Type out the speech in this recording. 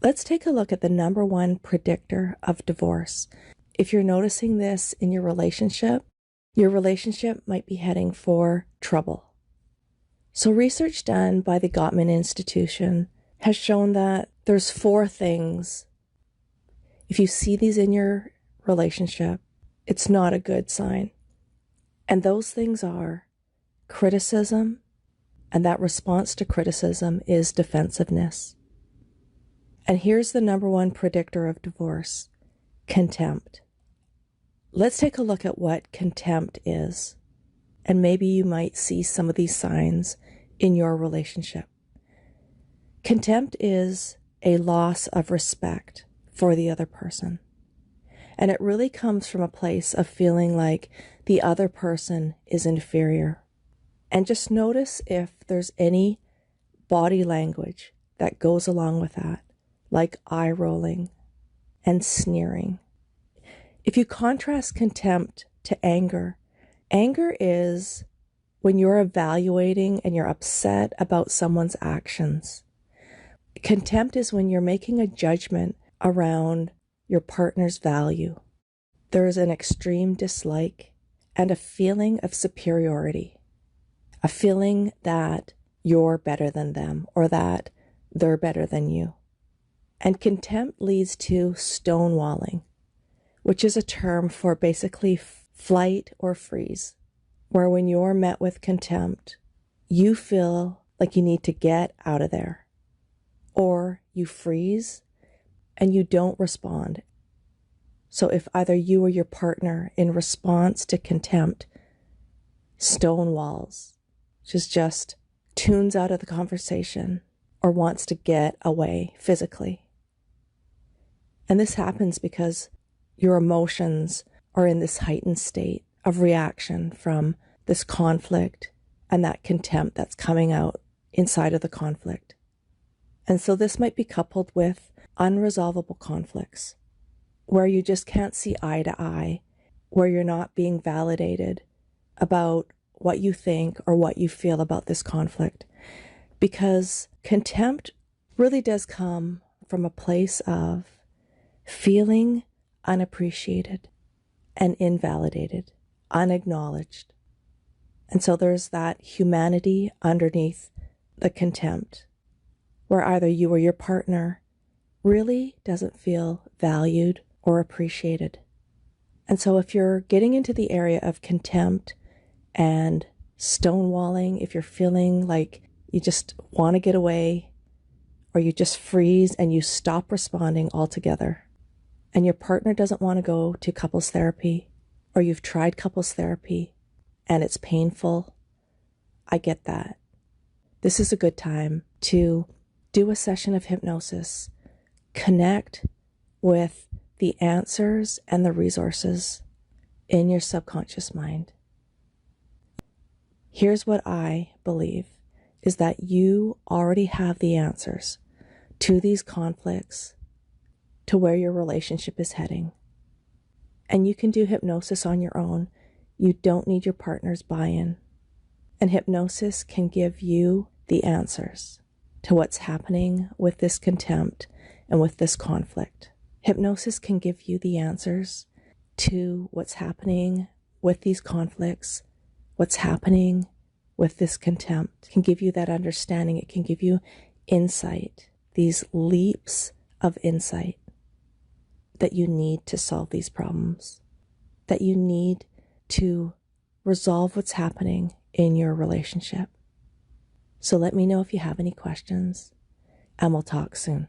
Let's take a look at the number one predictor of divorce. If you're noticing this in your relationship might be heading for trouble. So research done by the Gottman Institution has shown that there's 4 things. If you see these in your relationship, it's not a good sign. And those things are criticism, and that response to criticism is defensiveness. And here's the number one predictor of divorce: contempt. Let's take a look at what contempt is, and maybe you might see some of these signs in your relationship. Contempt is a loss of respect for the other person. And it really comes from a place of feeling like the other person is inferior. And just notice if there's any body language that goes along with that, like eye rolling and sneering. If you contrast contempt to anger, anger is when you're evaluating and you're upset about someone's actions. Contempt is when you're making a judgment around your partner's value. There's an extreme dislike and a feeling of superiority, a feeling that you're better than them or that they're better than you. And contempt leads to stonewalling, which is a term for basically flight or freeze, where when you're met with contempt, you feel like you need to get out of there, or you freeze and you don't respond. So if either you or your partner, in response to contempt, stonewalls, which is just tunes out of the conversation or wants to get away physically. And this happens because your emotions are in this heightened state of reaction from this conflict and that contempt that's coming out inside of the conflict. And so this might be coupled with unresolvable conflicts, where you just can't see eye to eye, where you're not being validated about what you think or what you feel about this conflict. Because contempt really does come from a place of feeling unappreciated and invalidated, unacknowledged. And so there's that humanity underneath the contempt, where either you or your partner really doesn't feel valued or appreciated. And so if you're getting into the area of contempt and stonewalling, if you're feeling like you just want to get away, or you just freeze and you stop responding altogether, and your partner doesn't want to go to couples therapy, or you've tried couples therapy and it's painful, I get that. This is a good time to do a session of hypnosis, connect with the answers and the resources in your subconscious mind. Here's what I believe, is that you already have the answers to these conflicts, to where your relationship is heading. And you can do hypnosis on your own. You don't need your partner's buy-in. And hypnosis can give you the answers to what's happening with this contempt and with this conflict. Hypnosis can give you the answers to what's happening with these conflicts, what's happening with this contempt. It can give you that understanding. It can give you insight, these leaps of insight that you need to solve these problems, that you need to resolve what's happening in your relationship. So let me know if you have any questions, and we'll talk soon.